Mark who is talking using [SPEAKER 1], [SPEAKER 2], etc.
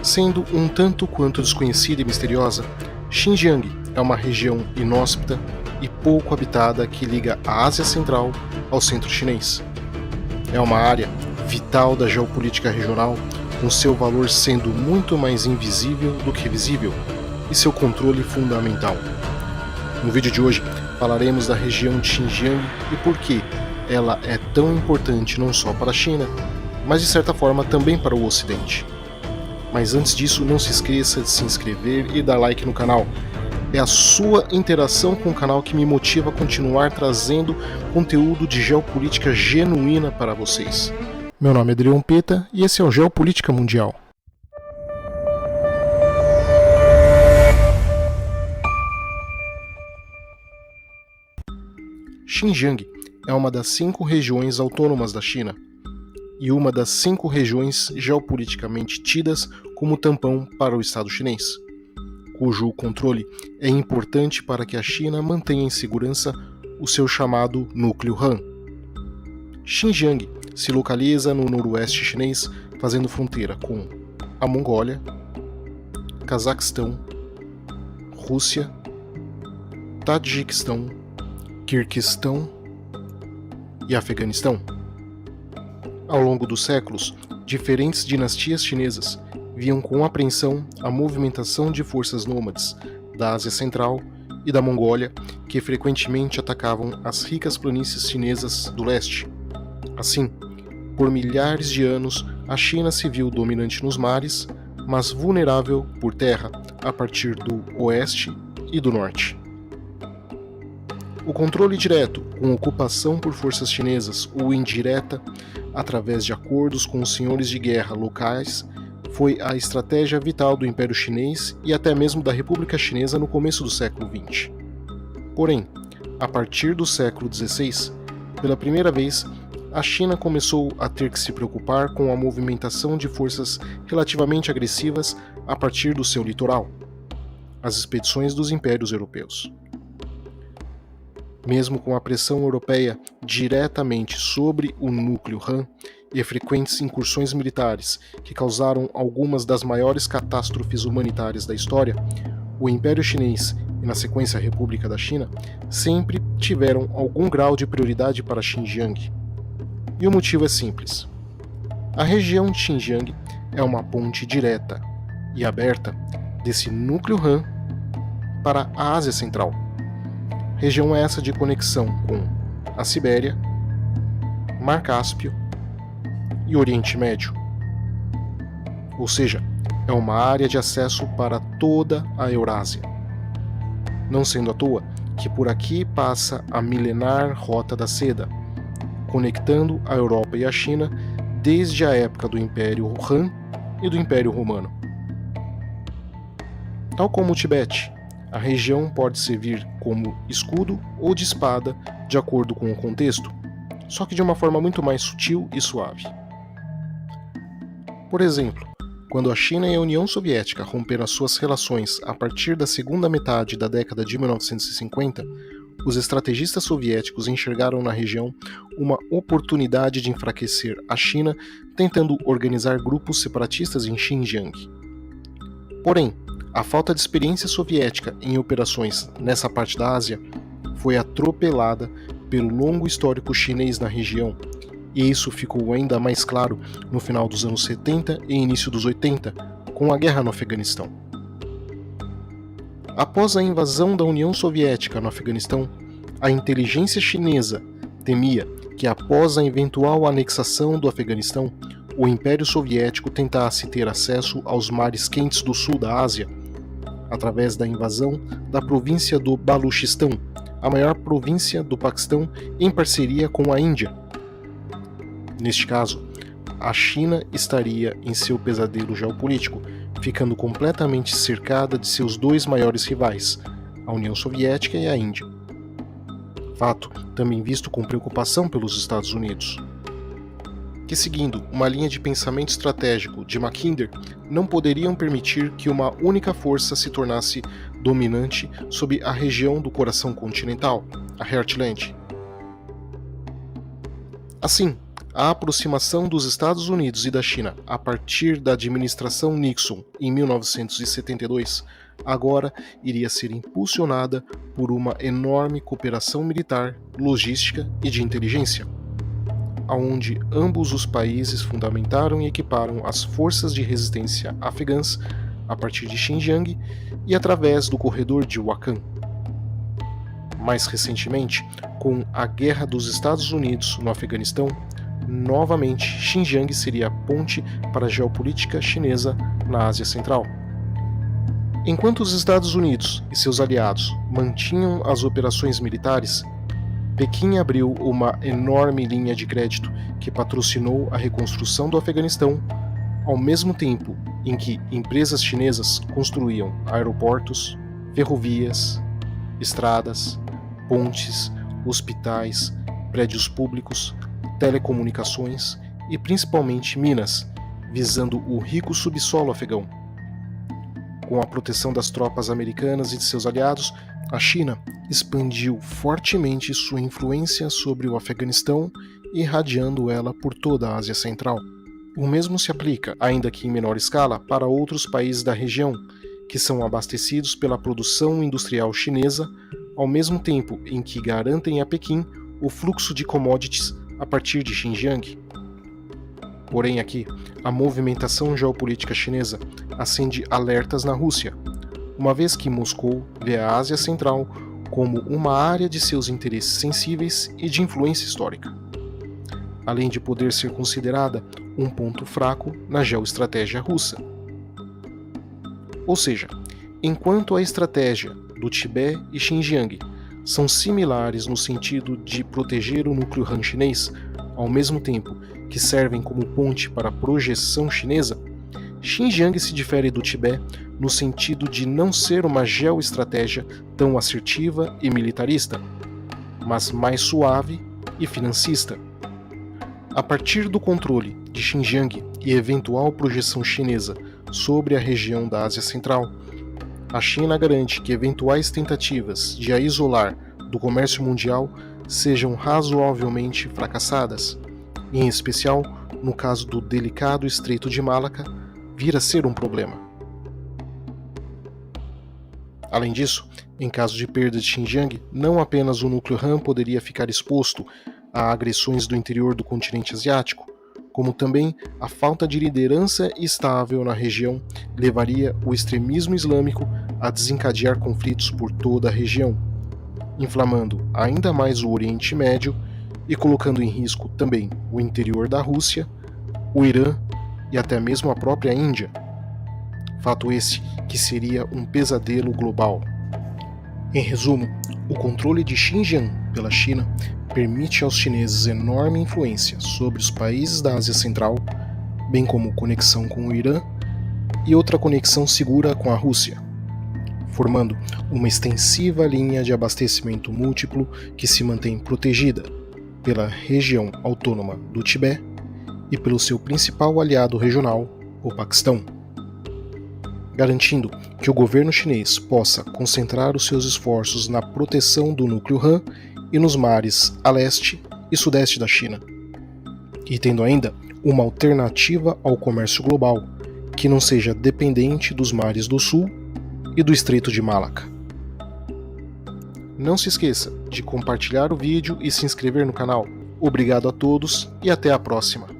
[SPEAKER 1] Sendo um tanto quanto desconhecida e misteriosa, Xinjiang é uma região inóspita e pouco habitada que liga a Ásia Central ao centro chinês. É uma área vital da geopolítica regional, com seu valor sendo muito mais invisível do que visível, e seu controle fundamental. No vídeo de hoje falaremos da região de Xinjiang e por que ela é tão importante não só para a China, mas de certa forma também para o Ocidente. Mas antes disso, não se esqueça de se inscrever e dar like no canal. É a sua interação com o canal que me motiva a continuar trazendo conteúdo de geopolítica genuína para vocês. Meu nome é Adrião Peta e esse é o Geopolítica Mundial. Xinjiang é uma das 5 regiões autônomas da China e uma das 5 regiões geopoliticamente tidas como tampão para o Estado chinês, cujo controle é importante para que a China mantenha em segurança o seu chamado Núcleo Han. Xinjiang se localiza no noroeste chinês, fazendo fronteira com a Mongólia, Cazaquistão, Rússia, Tajiquistão, Quirguistão e Afeganistão. Ao longo dos séculos, diferentes dinastias chinesas viam com apreensão a movimentação de forças nômades da Ásia Central e da Mongólia que frequentemente atacavam as ricas planícies chinesas do leste. Assim, por milhares de anos, a China se viu dominante nos mares, mas vulnerável por terra a partir do oeste e do norte. O controle direto, com ocupação por forças chinesas ou indireta, através de acordos com os senhores de guerra locais, foi a estratégia vital do Império Chinês e até mesmo da República Chinesa no começo do século XX. Porém, a partir do século XVI, pela primeira vez, a China começou a ter que se preocupar com a movimentação de forças relativamente agressivas a partir do seu litoral, as expedições dos impérios europeus. Mesmo com a pressão europeia diretamente sobre o núcleo Han e frequentes incursões militares que causaram algumas das maiores catástrofes humanitárias da história, o Império Chinês e, na sequência, a República da China sempre tiveram algum grau de prioridade para Xinjiang. E o motivo é simples. A região de Xinjiang é uma ponte direta e aberta desse núcleo Han para a Ásia Central. Região essa de conexão com a Sibéria, Mar Cáspio e Oriente Médio. Ou seja, é uma área de acesso para toda a Eurásia. Não sendo à toa que por aqui passa a milenar Rota da Seda, conectando a Europa e a China desde a época do Império Han e do Império Romano. Tal como o Tibete, a região pode servir como escudo ou de espada, de acordo com o contexto, só que de uma forma muito mais sutil e suave. Por exemplo, quando a China e a União Soviética romperam as suas relações a partir da segunda metade da década de 1950, os estrategistas soviéticos enxergaram na região uma oportunidade de enfraquecer a China, tentando organizar grupos separatistas em Xinjiang. Porém, a falta de experiência soviética em operações nessa parte da Ásia foi atropelada pelo longo histórico chinês na região, e isso ficou ainda mais claro no final dos anos 70 e início dos 80, com a guerra no Afeganistão. Após a invasão da União Soviética no Afeganistão, a inteligência chinesa temia que após a eventual anexação do Afeganistão, o Império Soviético tentasse ter acesso aos mares quentes do sul da Ásia, através da invasão da província do Baluchistão, a maior província do Paquistão, em parceria com a Índia. Neste caso, a China estaria em seu pesadelo geopolítico, ficando completamente cercada de seus 2 maiores rivais, a União Soviética e a Índia. Fato também visto com preocupação pelos Estados Unidos, que, seguindo uma linha de pensamento estratégico de Mackinder, não poderiam permitir que uma única força se tornasse dominante sobre a região do coração continental, a Heartland. Assim, A aproximação dos Estados Unidos e da China a partir da administração Nixon em 1972 agora iria ser impulsionada por uma enorme cooperação militar, logística e de inteligência, onde ambos os países fundamentaram e equiparam as forças de resistência afegãs a partir de Xinjiang e através do corredor de Wakhan. Mais recentemente, com a guerra dos Estados Unidos no Afeganistão, novamente Xinjiang seria a ponte para a geopolítica chinesa na Ásia Central. Enquanto os Estados Unidos e seus aliados mantinham as operações militares, Pequim abriu uma enorme linha de crédito que patrocinou a reconstrução do Afeganistão, ao mesmo tempo em que empresas chinesas construíam aeroportos, ferrovias, estradas, pontes, hospitais, prédios públicos, telecomunicações e principalmente minas, visando o rico subsolo afegão. Com a proteção das tropas americanas e de seus aliados, a China expandiu fortemente sua influência sobre o Afeganistão, irradiando ela por toda a Ásia Central. O mesmo se aplica, ainda que em menor escala, para outros países da região, que são abastecidos pela produção industrial chinesa, ao mesmo tempo em que garantem a Pequim o fluxo de commodities a partir de Xinjiang. Porém aqui, a movimentação geopolítica chinesa acende alertas na Rússia, uma vez que Moscou vê a Ásia Central como uma área de seus interesses sensíveis e de influência histórica, além de poder ser considerada um ponto fraco na geoestratégia russa. Ou seja, enquanto a estratégia do Tibete e Xinjiang são similares no sentido de proteger o núcleo Han chinês, ao mesmo tempo que servem como ponte para a projeção chinesa, Xinjiang se difere do Tibete no sentido de não ser uma geoestratégia tão assertiva e militarista, mas mais suave e financista. A partir do controle de Xinjiang e eventual projeção chinesa sobre a região da Ásia Central, a China garante que eventuais tentativas de a isolar do comércio mundial sejam razoavelmente fracassadas, em especial no caso do delicado Estreito de Malaca vir a ser um problema. Além disso, em caso de perda de Xinjiang, não apenas o núcleo Han poderia ficar exposto a agressões do interior do continente asiático, como também a falta de liderança estável na região levaria o extremismo islâmico a desencadear conflitos por toda a região, inflamando ainda mais o Oriente Médio e colocando em risco também o interior da Rússia, o Irã e até mesmo a própria Índia. Fato esse que seria um pesadelo global. Em resumo, o controle de Xinjiang pela China permite aos chineses enorme influência sobre os países da Ásia Central, bem como conexão com o Irã e outra conexão segura com a Rússia, formando uma extensiva linha de abastecimento múltiplo que se mantém protegida pela região autônoma do Tibete e pelo seu principal aliado regional, o Paquistão, garantindo que o governo chinês possa concentrar os seus esforços na proteção do núcleo Han e nos mares a leste e sudeste da China, e tendo ainda uma alternativa ao comércio global que não seja dependente dos mares do sul e do Estreito de Malaca. Não se esqueça de compartilhar o vídeo e se inscrever no canal. Obrigado a todos e até a próxima.